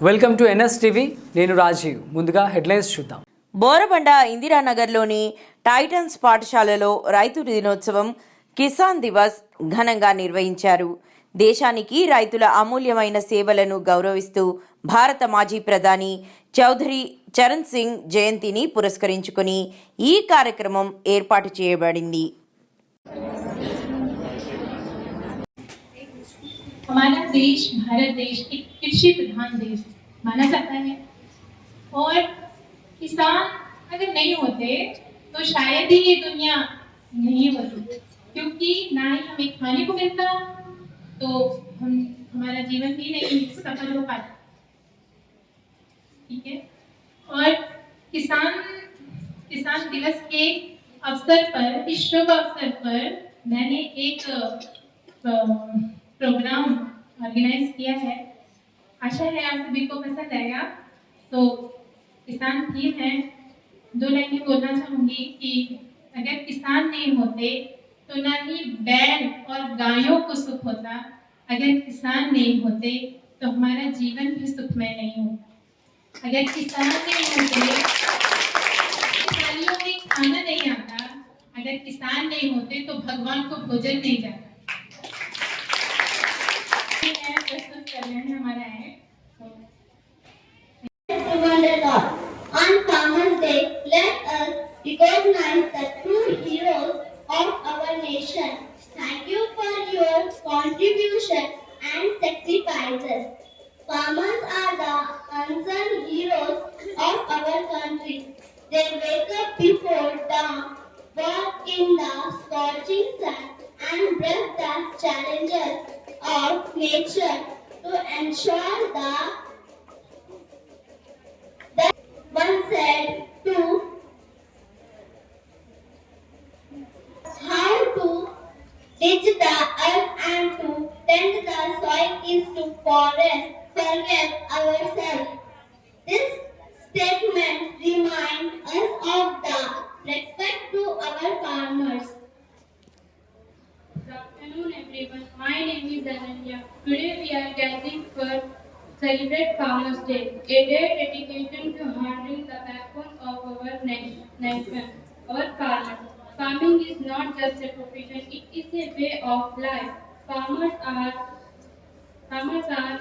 Welcome to NS TV. నేను రాజీవ్. ముందుగా headlines చూద్దాం. బోరబండ ఇందిరానగర్లోని టైటన్స్ పాఠశాలలో రైతు దినోత్సవం కిసాన్ దివస్ ఘనంగా నిర్వహించారు. దేశానికి రైతుల అమూల్యమైన సేవలను గౌరవిస్తూ భారత మాజీ ప్రధాని చౌధరి చరణ్ సింగ్ జయంతిని పురస్కరించుకుని ఈ కార్యక్రమం ఏర్పాటు చేయబడింది. हमारा देश भारत देश एक कृषि प्रधान देश माना जाता है और किसान अगर नहीं होते तो शायद ही ये दुनिया नहीं होती, क्योंकि ना ही हमें खाने को मिलता तो हमारा जीवन भी नहीं सफल हो पाता. ठीक है. और किसान दिवस के अवसर पर, इस शुभ अवसर पर मैंने एक प्रोग्राम ऑर्गेनाइज किया है. आशा है आप सभी को पसंद आएगा. तो किसान थीम है. 2 लाइनें बोलना चाहूँगी कि अगर किसान नहीं होते तो ना ही बैल और गायों को सुख होता. अगर किसान नहीं होते तो हमारा जीवन भी सुखमय नहीं होता. अगर किसान नहीं होते थालियों में खाना नहीं आता. अगर किसान नहीं होते तो भगवान को भोजन नहीं जाता. प्रस्तुत कर रहे हैं हमारा है. On Farmers Day, let us recognize the true heroes of our nation. Thank you for your contribution and sacrifices. Farmers are the unsung heroes of our country. They wake up before dawn, walk in the scorching sun, and breast the challenges of nature to ensure that one said to how to ditch the earth and to tend the soil is to forget ourselves. This statement reminds us of the respect to our farmers. Good afternoon everyone. My name is Ananya. Today we are gathering for celebrate Farmers Day, a day dedicated to honoring the backbone of our nation, our farmers. Farming is not just a profession; it is a way of life. Farmers are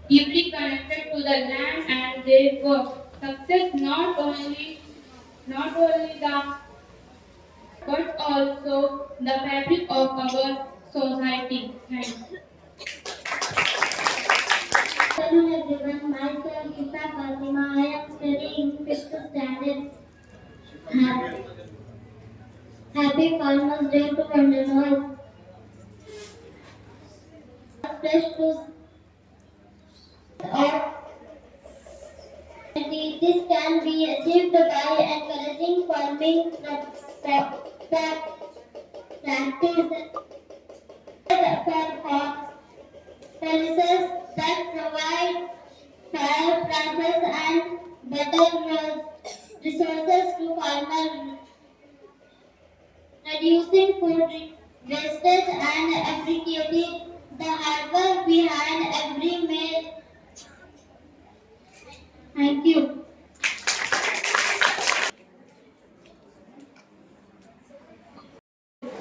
deeply connected to the land and their work. Success not only the but also the fabric of our society. Thank you. Hello everyone, myself Gita Fatima. I am studying 5th standard. Happy Farmers Day to one and all. Fresh to this can be achieved by encouraging farming practices policies that provide fair prices and better resources to farmers, reducing food wastage and appreciating the hard work behind every meal. Thank you.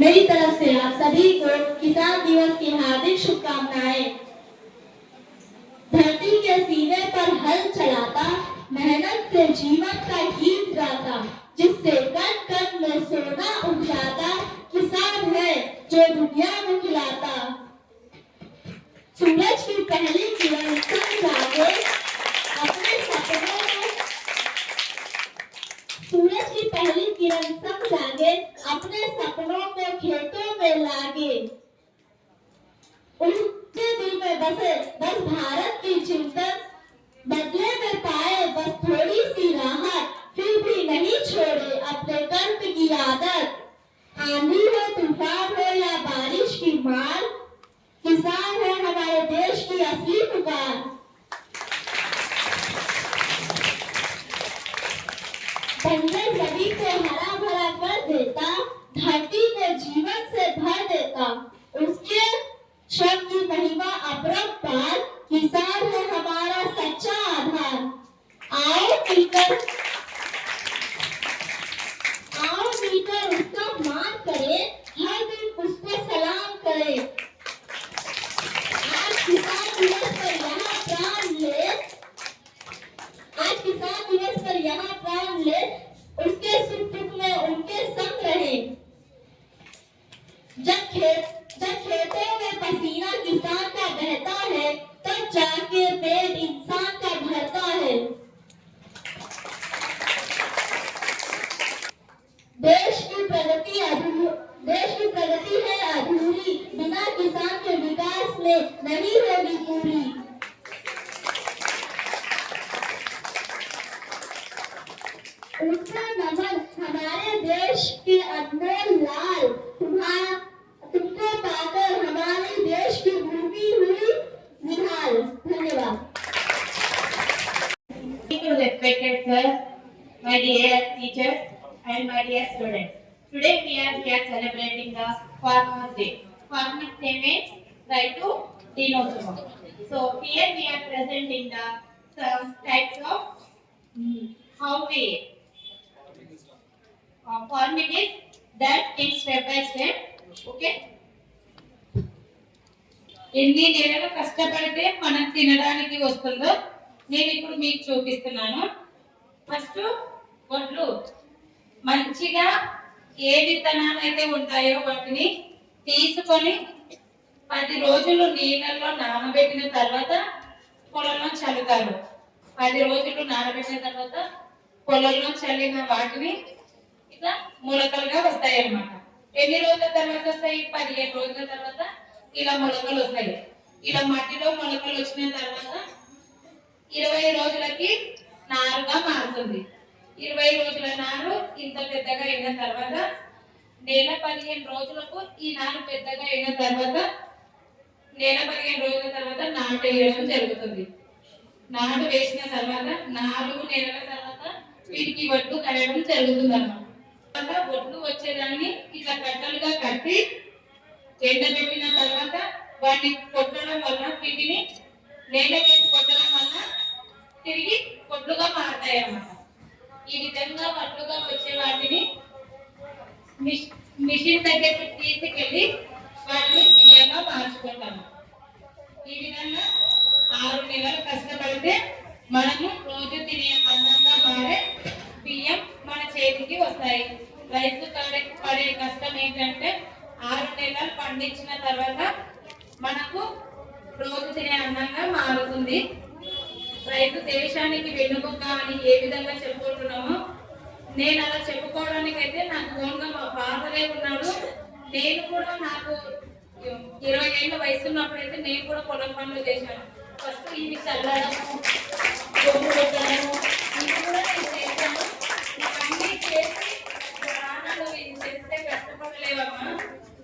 मेरी तरफ से आप सभी को किसान दिवस की हार्दिक शुभकामनाएं. धरती के सीने पर हल चलाता, मेहनत से जीवन का गीत गाता, जिससे कण कण में सोना उगलाता, किसान है जो दुनिया में खिलाता. सूरज की पहली किरण तक जागे अपने सपनों में, सूरज की पहली किरण तक जागे अपने सपनों को खेतों में लागे. उनके दिल में बसे बस भारत की चिंतन, बदले में पाए बस थोड़ी सी राहत, फिर भी नहीं छोड़े अपने कर्म की आदत. आंधी हो, तूफान हो या बारिश की मार, किसान है हमारे देश की असली पुकार. बंजर सभी को हरा भरा कर देता, धरती को जीवन से भर देता. उसके श्रम की महिमा अपरंपार, देश की प्रगति है अधूरी, बिना किसान के विकास में नहीं होगी पूरी। उनका नमन हमारे देश के अनमोल लाल, तुमको पाकर हमारे देश की भूमि हुई निहाल। धन्यवाद। Respected sir, my dear teachers and my dear students. Today we are here celebrating the Farmers Day. Farmers Day means Raitu Dinotsavam. So here we are presenting the some types of how we farming is that in step by step. Okay. ఎన్ని నెలలు కష్టపడితే మనం తినడానికి వస్తుందో నేను ఇప్పుడు మీకు చూపిస్తున్నాను. ఫస్ట్ వడ్లు మంచిగా ఏ విత్తనాలు అయితే ఉంటాయో వాటిని తీసుకొని 10 రోజులు నీళ్ళల్లో నానబెట్టిన తర్వాత పొలంలో చల్లుతారు. 10 రోజులు నానబెట్టిన తర్వాత పొలంలో చల్లిన వాటిని ఇట్లా మొలకలుగా వస్తాయి అన్నమాట. ఎన్ని రోజుల తర్వాత వస్తాయి? 15 రోజుల తర్వాత ఇలా మొలకలు వస్తాయి. ఇలా మట్టిలో మొలకలు వచ్చిన తర్వాత 20 రోజులకి నారుగా మారుతుంది. 20 రోజుల నారు ఇంత పెద్దగా అయిన తర్వాత నెల 15 రోజులకు ఈ నారు పెద్దగా అయిన తర్వాత నెల 15 రోజుల తర్వాత నాటు వేయడం జరుగుతుంది. నాటు వేసిన తర్వాత 4 నెలల తర్వాత వీటికి వడ్లు కట్టడం జరుగుతుంది అన్నమాట. వడ్లు వచ్చేదాన్ని ఇట్లా కట్టలుగా కట్టి ఎండబెట్టిన తర్వాత వాటిని కొట్టడం వల్ల వీటిని నేలకేసి కొట్టడం వల్ల తిరిగి వడ్లుగా మారుతాయి అన్నమాట. ఈ విధంగా వడ్లుగా వచ్చే వాటిని మిషన్ దగ్గరికి తీసుకెళ్ళి వాటిని బియ్యంగా మార్చుకుంటాము. ఈ విధంగా 6 నెలలు కష్టపడితే మనము రోజు తినే అన్నంగా మారే బియ్యం మన చేతికి వస్తాయి. రైతు పడే కష్టం ఏంటంటే 6 నెలలు పండించిన తర్వాత మనకు రోజు తినే అన్నంగా మారుతుంది. రైతు దేశానికి వెన్నుముక అని ఏ విధంగా చెప్పుకుంటున్నామో నేను అలా చెప్పుకోవడానికి అయితే నాకు ఓన్గా మా ఫాదరే ఉన్నాడు. నేను కూడా నాకు 20 ఏళ్ళ వయసు ఉన్నప్పుడైతే నేను కూడా పొలం పనులు చేశాను. ఫస్ట్ ఇవి చల్లడము, గొడ్డు పెట్టడము ఇవి కూడా నేను చేశాను. ఇవన్నీ చేసి ప్రాణాలు ఇది చేస్తే కష్టపడలేవమ్మా,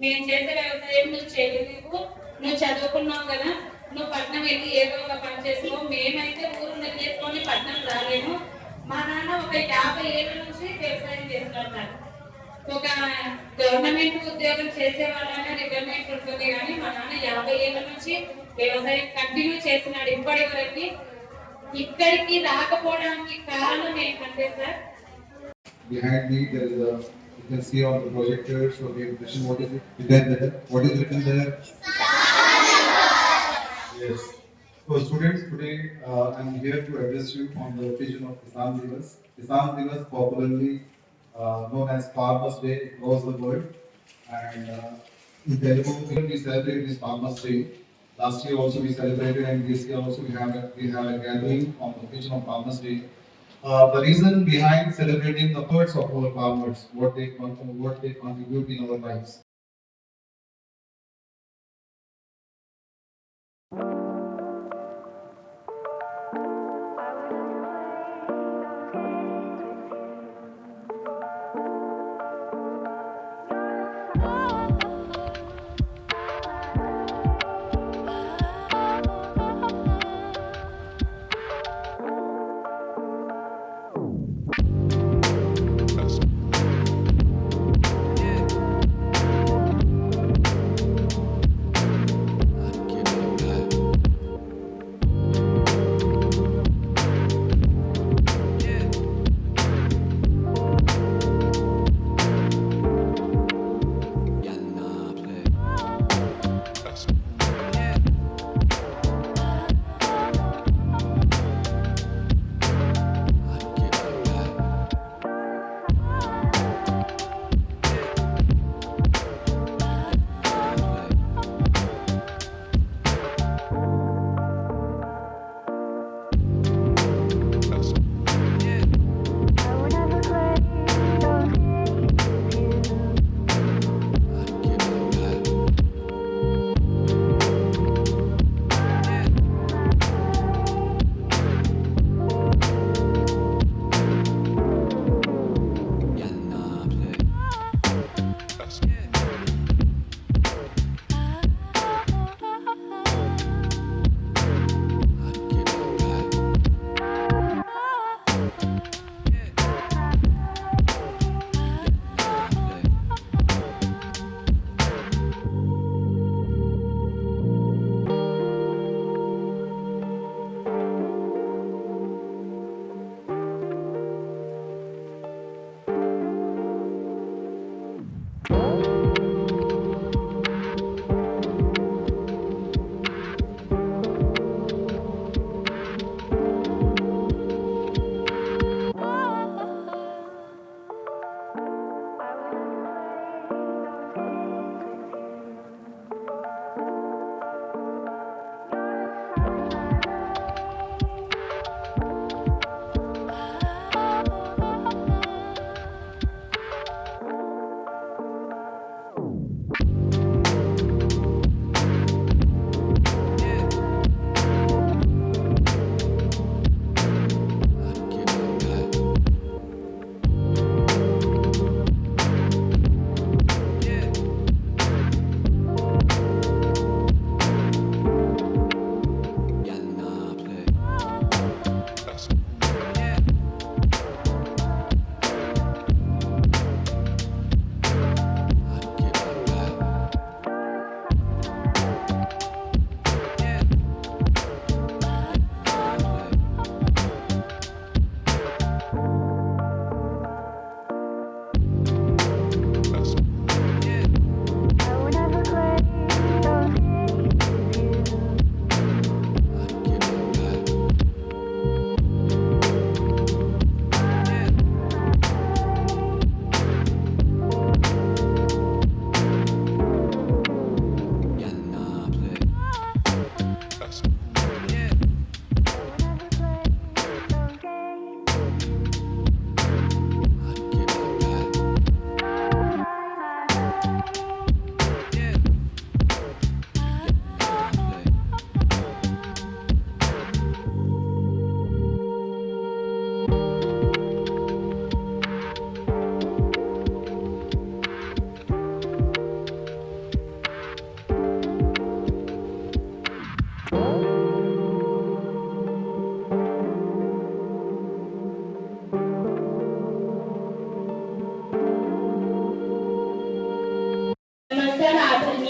నేను చేసే వ్యవసాయం నువ్వు చేయలేవు, నువ్వు చదువుకున్నావు కదా, నువ్వు పట్నం వెళ్ళి ఏదో ఒక పని చేసుకో. మేమైతే ఊరు చేసుకొని పట్నం రాలేము. మా నాన్న ఒక 50 ఏళ్ళ నుంచి వ్యవసాయం చేస్తున్నారు. ఒక గవర్నమెంట్ ఉద్యోగం చేసే వాళ్ళనే రిటైర్మెంట్ ఉంటుంది కానీ మా నాన్న 50 ఏళ్ళ నుంచి వ్యవసాయం కంటిన్యూ చేస్తున్నాడు ఇప్పటి వరకు. ఇక్కడికి రాకపోవడానికి కారణం ఏంటంటే sir, behind me there is a, you can see on the projector, so the impression what is written there? What is written there? Yes. So students, today I'm here to address you on the occasion of Kisan Divas. Kisan Divas, popularly known as Farmers Day across the world, and in Telugu we celebrate this Farmers Day. Last year also we celebrated, and this year also we have a gathering on the occasion of Farmers Day. The reason behind celebrating the efforts of our farmers, what they contribute in our lives.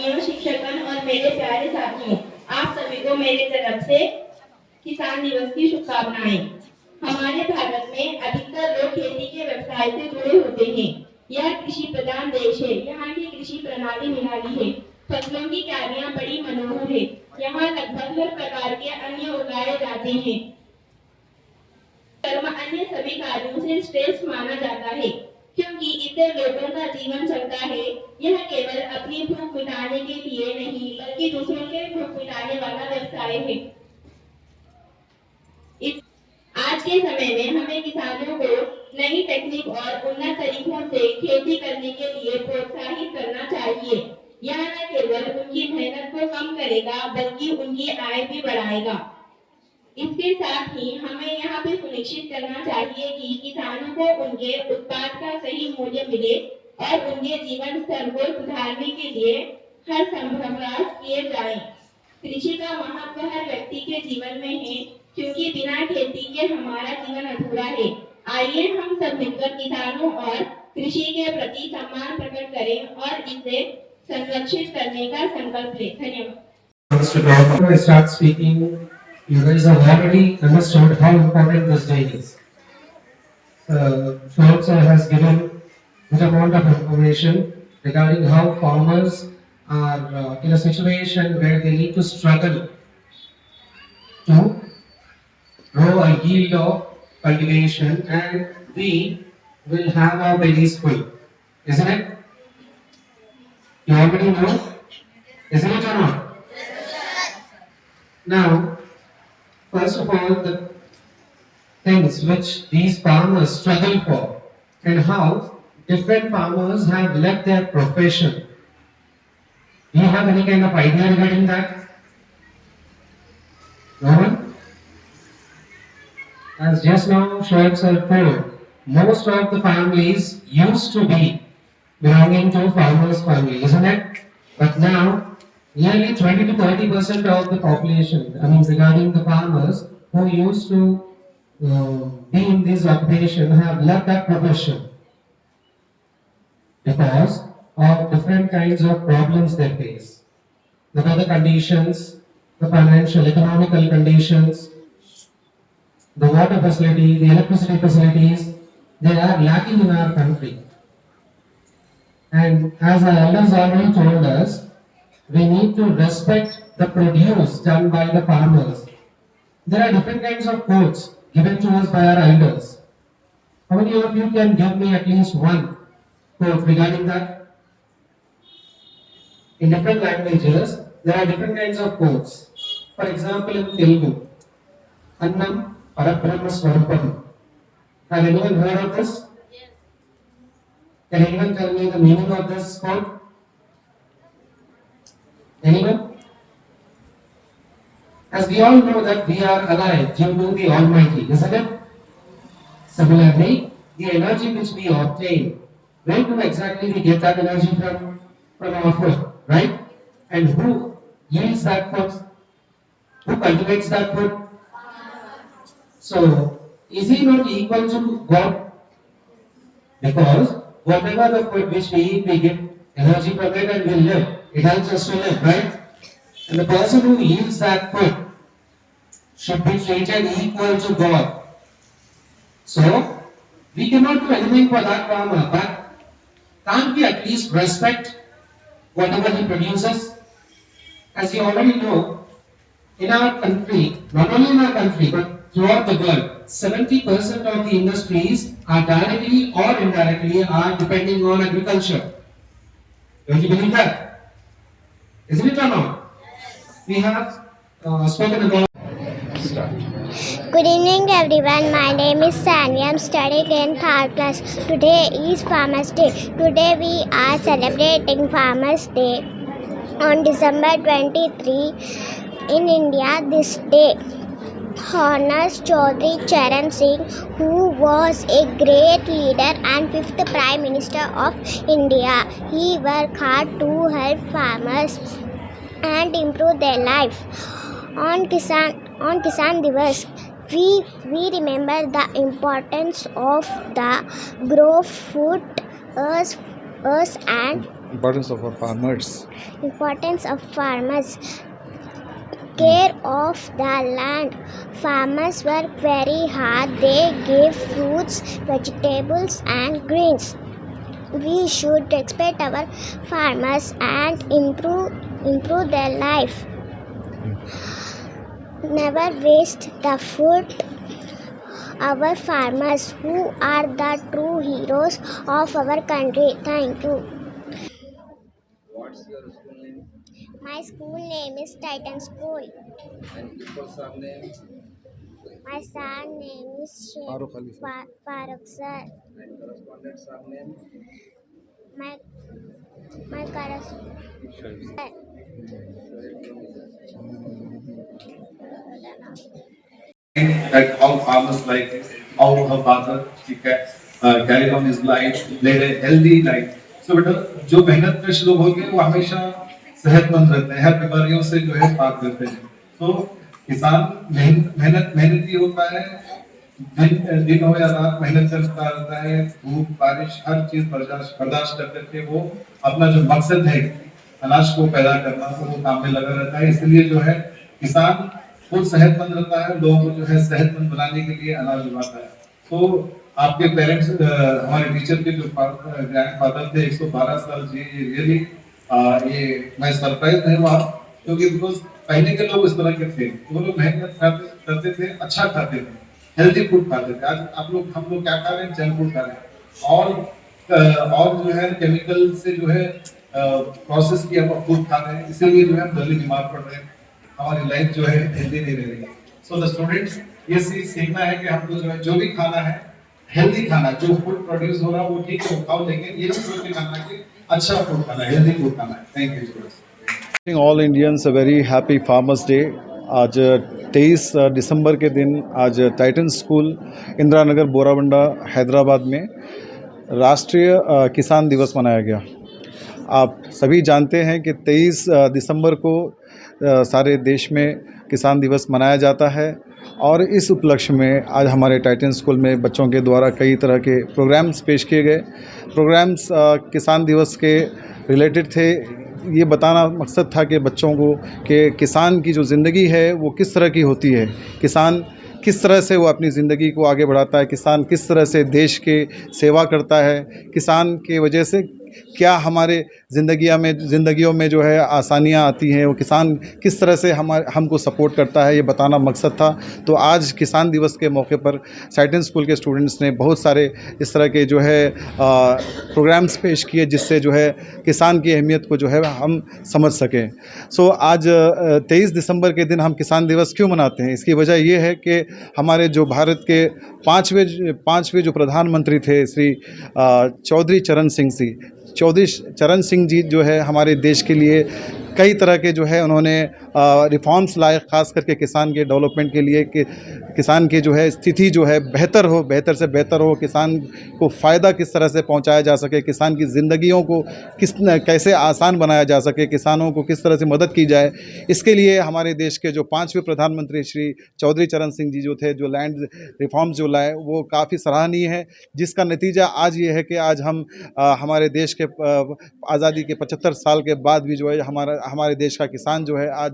साथियों, शिक्षकगण और मेरे प्यारे साथियों, आप सभी को मेरी तरफ से किसान दिवस की शुभकामनाएं। हमारे भारत में अधिकतर लोग खेती के व्यवसाय से जुड़े होते हैं। यह कृषि प्रधान देश है। यहाँ की कृषि प्रणाली निराली है। फसलों की क्यारियां बड़ी मनोहर है। यहाँ लगभग हर प्रकार के अन्न उगाए जाते हैं। कर्म अन्य सभी कार्यों से श्रेष्ठ माना जाता है, क्योंकि इससे लोगों का जीवन चलता है। यह केवल अपनी भूख मिटाने के लिए नहीं, बल्कि दूसरों के भूख मिटाने वाला व्यवसाय है। आज के समय में हमें किसानों को नई तकनीक और उन्नत तरीकों से खेती करने के लिए प्रोत्साहित करना चाहिए। यह न केवल उनकी मेहनत को कम करेगा, बल्कि उनकी आय भी बढ़ाएगा। इसके साथ ही हमें यहाँ पे सुनिश्चित करना चाहिए कि किसानों को उनके उत्पाद का सही मूल्य मिले और उनके जीवन स्तर को सुधारने के लिए हर संभव प्रयास किए जाएं। कृषि का महत्व हर व्यक्ति के जीवन में है, क्योंकि बिना खेती के हमारा जीवन अधूरा है। आइए हम सब मिलकर किसानों और कृषि के प्रति सम्मान प्रकट करें और इसे संरक्षित करने का संकल्प लें। धन्यवाद। Before I start speaking, you guys have already understood how important this day is. Shorab sir has given good amount of information regarding how farmers are in a situation where they need to struggle to grow a yield of cultivation, and we will have our bellies full, isn't it? You already know, isn't it or not? Now, first of all, the things which these farmers struggle for and how different farmers have left their profession. Do you have any kind of idea regarding that? No one? As just now Shoaib sir told, most of the families used to be belonging to farmers' family, isn't it? But now, nearly 20 to 30% of the population, regarding the farmers who used to be in this occupation, have left that profession because of different kinds of problems they face. The weather conditions, the financial, economical conditions, the water facility, the electricity facilities, they are lacking in our country. And as our elders already told us, we need to respect the produce done by the farmers. There are different kinds of quotes given to us by our elders. How many of you can give me at least one quote regarding that? In different languages, there are different kinds of quotes. For example, in Telugu, Annam Parabrahma Swarupam. Have anyone heard of this? Yes. Can anyone tell me the meaning of this quote? Anyone? As we all know that we are alive due to the Almighty, isn't it? Similarly, the energy which we obtain, where do exactly we get that energy from? From our food, right? And who yields that food? Who cultivates that food? So, is he not equal to God? Because whatever the food which we eat, we get energy from it and we live. It helps us to live, right? And the person who yields that food should be treated equal to God. So, we cannot do anything for that farmer, but can't we at least respect whatever he produces? As you already know, in our country, not only in our country, but throughout the world, 70% of the industries are directly or indirectly are depending on agriculture. Don't you believe that? Isn't it or not? We have spoken about. Good evening everyone, my name is Sani. I am studying in 3rd class. Today is Farmers Day. Today we are celebrating Farmers Day on December 23. In India, this day honors Chaudhry Charan Singh, who was a great leader and 5th Prime Minister of India. He worked hard to help farmers and improve their life. On Kisan Divas, we remember the importance of the grow food us and Importance of our farmers. Importance of farmers. Care of the land. Farmers work very hard. They give fruits, vegetables, and greens. We should respect our farmers and improve their life. Never waste the food. Our farmers, who are the true heroes of our country. Thank you. What's your school name? My school name is Titan School. And your son name? My son name is Farooq Ali, sir. Farooq sir. And correspondent son name? My correspondent. That how farmers like it, how her father he carried on his life, led a healthy life. So बेटा जो मेहनत कश लोग होंगे वो हमेशा सेहतमंद रहते हैं, हर बीमारियों से जो है पाक रहते हैं. तो किसान मेहनती होता है, दिन हो या रात मेहनत करता रहता है, धूप बारिश हर चीज बर्दाश्त कर करके वो अपना जो मकसद है अनाज को पैदा करना वो काम में लगा रहता है. इसलिए जो है किसान खुद सेहतमंद रहता है, लोगों को जो है सेहतमंद बनाने के लिए अनाज उगाता है. तो आपके पेरेंट्स हमारे टीचर के जो ग्रैंडफादर थे 112 साल जी, रियली ये मैं सरप्राइज नहीं हुआ क्योंकि बिकॉज पहले के लोग इस तरह के थे, वो लोग मेहनत करते थे, अच्छा खाते थे, हेल्दी फूड खाते थे. आज हम लोग क्या खा रहे हैं? जंक फूड खा रहे हैं और जो है केमिकल से जो है प्रोसेस किया हुआ फूड खा रहे हैं, इसीलिए जो है जल्दी बीमार पड़ रहे हैं, हमारी लाइफ जो है हेल्दी नहीं रह रही है. सो द स्टूडेंट्स ये सीखना है कि हमको जो है जो भी खाना है हेल्दी खाना, जो फूड प्रोड्यूस हो रहा है वो ठीक है वो खाओ, लेकिन ये भी सोच के खाना कि अच्छा फूड खाना है, हेल्दी फूड खाना है. Thank you students. All Indians a very happy farmers day. आज 23 दिसंबर के दिन आज टाइटन स्कूल इंदिरा नगर बोराबंडा हैदराबाद में राष्ट्रीय किसान दिवस मनाया गया. आप सभी जानते हैं कि 23 दिसंबर को सारे देश में किसान दिवस मनाया जाता है और इस उपलक्ष्य में आज हमारे टाइटन स्कूल में बच्चों के द्वारा कई तरह के प्रोग्राम्स पेश किए गए. प्रोग्राम्स किसान दिवस के रिलेटेड थे. ये बताना मकसद था कि बच्चों को कि किसान की जो ज़िंदगी है वो किस तरह की होती है, किसान किस तरह से वो अपनी ज़िंदगी को आगे बढ़ाता है, किसान किस तरह से देश के सेवा करता है, किसान की वजह से क्या हमारे ज़िंदगियों में जो है आसानियाँ आती हैं, वो किसान किस तरह से हमको सपोर्ट करता है, ये बताना मकसद था. तो आज किसान दिवस के मौके पर टाइटन स्कूल के स्टूडेंट्स ने बहुत सारे इस तरह के जो है प्रोग्राम्स पेश किए जिससे जो है किसान की अहमियत को जो है हम समझ सकें. सो आज 23 दिसंबर के दिन हम किसान दिवस क्यों मनाते हैं? इसकी वजह ये है कि हमारे जो भारत के पाँचवें जो प्रधानमंत्री थे श्री चौधरी चरण सिंह जी जो है हमारे देश के लिए कई तरह के जो है उन्होंने रिफॉर्म्स लाए, ख़ास करके किसान के डेवलपमेंट के लिए कि किसान की जो है स्थिति जो है बेहतर से बेहतर हो, किसान को फ़ायदा किस तरह से पहुंचाया जा सके, किसान की ज़िंदगियों को कैसे आसान बनाया जा सके, किसानों को किस तरह से मदद की जाए. इसके लिए हमारे देश के जो 5वें प्रधानमंत्री श्री चौधरी चरण सिंह जी जो थे, जो लैंड रिफॉर्म्स जो लाए वो काफ़ी सराहनीय है, जिसका नतीजा आज ये है कि आज हम हमारे देश के आज़ादी के 75 साल के बाद भी जो है हमारे देश का किसान जो है आज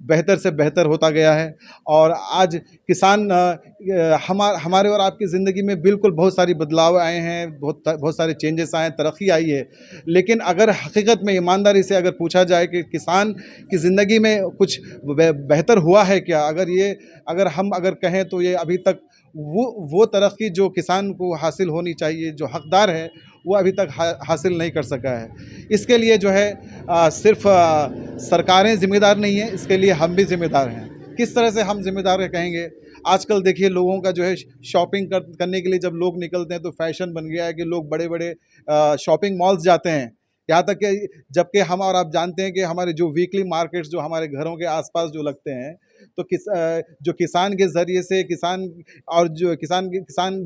बेहतर से बेहतर होता गया है. और आज किसान हमारे और आपकी ज़िंदगी में बिल्कुल बहुत सारी बदलाव आए हैं, बहुत सारे चेंजेस आए हैं, तरक्की आई है. लेकिन अगर हकीकत में ईमानदारी से अगर पूछा जाए कि किसान की ज़िंदगी में कुछ बेहतर हुआ है क्या, अगर कहें तो ये अभी तक वो तरक्की जो किसान को हासिल होनी चाहिए, जो हकदार है, वो अभी तक हासिल नहीं कर सका है. इसके लिए जो है सिर्फ सरकारें ज़िम्मेदार नहीं हैं, इसके लिए हम भी ज़िम्मेदार हैं. किस तरह से हम ज़िम्मेदार कहेंगे? आजकल देखिए लोगों का जो है शॉपिंग करने के लिए जब लोग निकलते हैं तो फैशन बन गया है कि लोग बड़े बड़े शॉपिंग मॉल्स जाते हैं. यहाँ तक कि जबकि हम और आप जानते हैं कि हमारे जो वीकली मार्केट्स जो हमारे घरों के आसपास जो लगते हैं, तो जो किसान के ज़रिए से किसान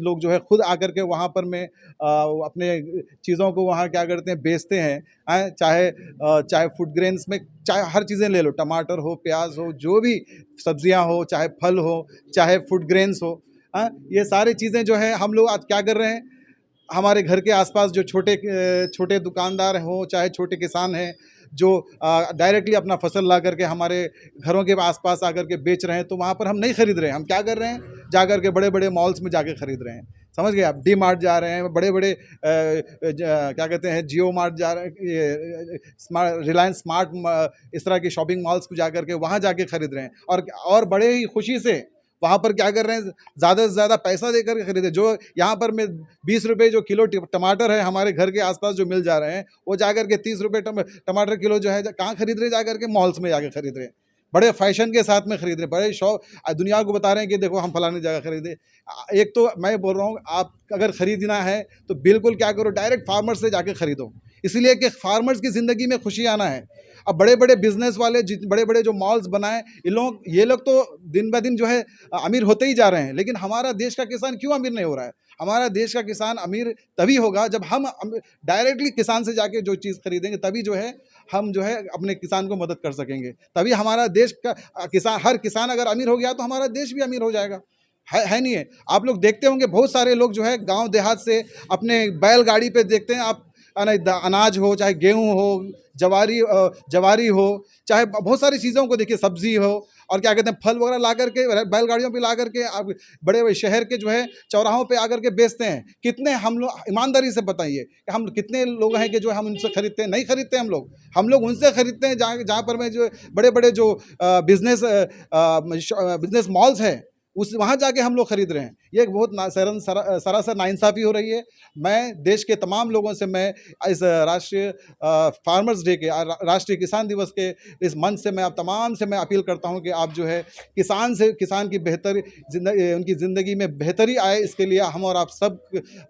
लोग जो है खुद आकर के वहाँ पर में अपने चीज़ों को वहाँ क्या करते हैं, बेचते हैं. चाहे फूड ग्रेन्स में, चाहे हर चीज़ें ले लो, टमाटर हो, प्याज हो, जो भी सब्जियाँ हो, चाहे फल हो, चाहे फूड ग्रेन्स हो, ये सारी चीज़ें जो है हम लोग आज क्या कर रहे हैं, हमारे घर के आसपास जो छोटे दुकानदार हों, चाहे छोटे किसान हैं, जो डायरेक्टली अपना फसल ला करके हमारे घरों के आसपास आकर के बेच रहे हैं, तो वहाँ पर हम नहीं खरीद रहे हैं। हम क्या कर रहे हैं, जा कर के बड़े बड़े मॉल्स में जाके खरीद रहे हैं। समझ गए आप? डी मार्ट जा रहे हैं, बड़े बड़े क्या कहते हैं, जियो मार्ट जा रहे हैं, रिलायंस स्मार्ट, इस तरह की शॉपिंग मॉल्स को जा कर के वहाँ जाके खरीद रहे हैं। और बड़े ही खुशी से वहाँ पर क्या कर रहे हैं, ज़्यादा से ज़्यादा पैसा देकर के खरीदे। जो यहाँ पर में 20 रुपये जो किलो टमाटर है हमारे घर के आसपास जो मिल जा रहे हैं, वो जाकर के 30 रुपये टमाटर किलो जो है कहाँ खरीद रहे, जाकर के मॉल्स में जाकर खरीद रहे हैं। बड़े फैशन के साथ में खरीद रहे हैं, बड़े शौक दुनिया को बता रहे हैं कि देखो हम फलानी जगह खरीदे। एक तो मैं बोल रहा हूँ, आप अगर ख़रीदना है तो बिल्कुल क्या करो, डायरेक्ट फार्मर से जाके ख़रीदो, इसलिए कि फार्मर्स की ज़िंदगी में खुशी आना है। अब बड़े बड़े बिजनेस वाले, बड़े बड़े जो मॉल्स बनाए, ये लोग तो दिन ब दिन जो है अमीर होते ही जा रहे हैं, लेकिन हमारा देश का किसान क्यों अमीर नहीं हो रहा है? हमारा देश का किसान अमीर तभी होगा जब हम डायरेक्टली किसान से जाके जो चीज़ खरीदेंगे, तभी जो है हम जो है अपने किसान को मदद कर सकेंगे। तभी हमारा देश का किसान, हर किसान अगर अमीर हो गया तो हमारा देश भी अमीर हो जाएगा। है नहीं है? आप लोग देखते होंगे बहुत सारे लोग जो है गांव देहात से अपने बैलगाड़ी पे देखते हैं आप, अनाज हो, चाहे गेहूं हो, जवारी हो, चाहे बहुत सारी चीज़ों को देखिए, सब्जी हो, और क्या कहते हैं फल वगैरह ला करके बैलगाड़ियों पे ला करके आप बड़े बड़े शहर के जो है चौराहों पे आकर के बेचते हैं। कितने हम लोग, ईमानदारी से बताइए कि हम कितने लोग हैं कि जो हम उनसे खरीदते हैं? नहीं खरीदते हम लोग उनसे खरीदते हैं जहाँ पर में जो बड़े बड़े जो बिजनेस मॉल्स हैं, वहाँ जाके हम लोग खरीद रहे हैं। ये एक बहुत सरासर नाइंसाफ़ी हो रही है। मैं देश के तमाम लोगों से, मैं इस राष्ट्रीय फार्मर्स डे के, राष्ट्रीय किसान दिवस के इस मंच से मैं आप तमाम से मैं अपील करता हूं कि आप जो है किसान की बेहतर उनकी ज़िंदगी में बेहतरी आए, इसके लिए हम और आप सब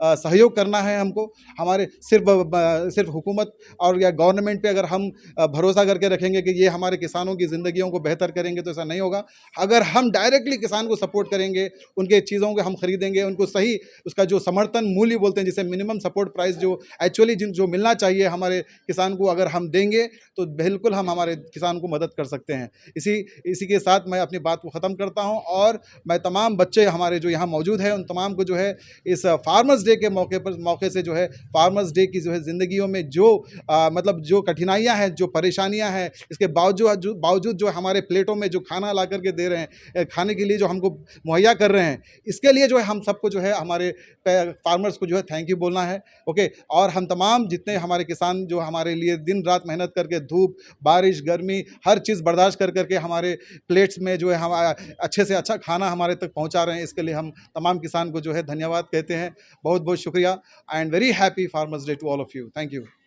सहयोग करना है हमको। हमारे सिर्फ हुकूमत और या गवर्नमेंट पे अगर हम भरोसा करके रखेंगे कि ये हमारे किसानों की ज़िंदगियों को बेहतर करेंगे, तो ऐसा नहीं होगा। अगर हम डायरेक्टली किसान को सपोर्ट करेंगे, उनके चीज़ों को हम खरीदेंगे, उनको सही उसका जो समर्थन मूल्य बोलते हैं, जिसे मिनिमम सपोर्ट प्राइस जो एक्चुअली जो मिलना चाहिए हमारे किसान को, अगर हम देंगे तो बिल्कुल हम हमारे किसान को मदद कर सकते हैं। इसी के साथ मैं अपनी बात को ख़त्म करता हूं, और मैं तमाम बच्चे हमारे जो यहाँ मौजूद हैं उन तमाम को जो है इस फार्मर्स डे के मौके से जो है फार्मर्स डे की जो है ज़िंदगियों में जो मतलब जो कठिनाइयाँ हैं, जो परेशानियाँ हैं, इसके बावजूद जो हमारे प्लेटों में जो खाना ला करके दे रहे हैं, खाने के लिए जो हमको मुहैया कर रहे हैं, इसके लिए जो है हम सबको जो है हमारे फार्मर्स को जो है थैंक यू बोलना है। ओके, और हम तमाम जितने हमारे किसान जो हमारे लिए दिन रात मेहनत करके, धूप बारिश गर्मी हर चीज़ बर्दाश्त कर करके हमारे प्लेट्स में जो है हम अच्छे से अच्छा खाना हमारे तक पहुंचा रहे हैं, इसके लिए हम तमाम किसान को जो है धन्यवाद कहते हैं। बहुत बहुत शुक्रिया, and very happy farmers day to all of you. Thank you.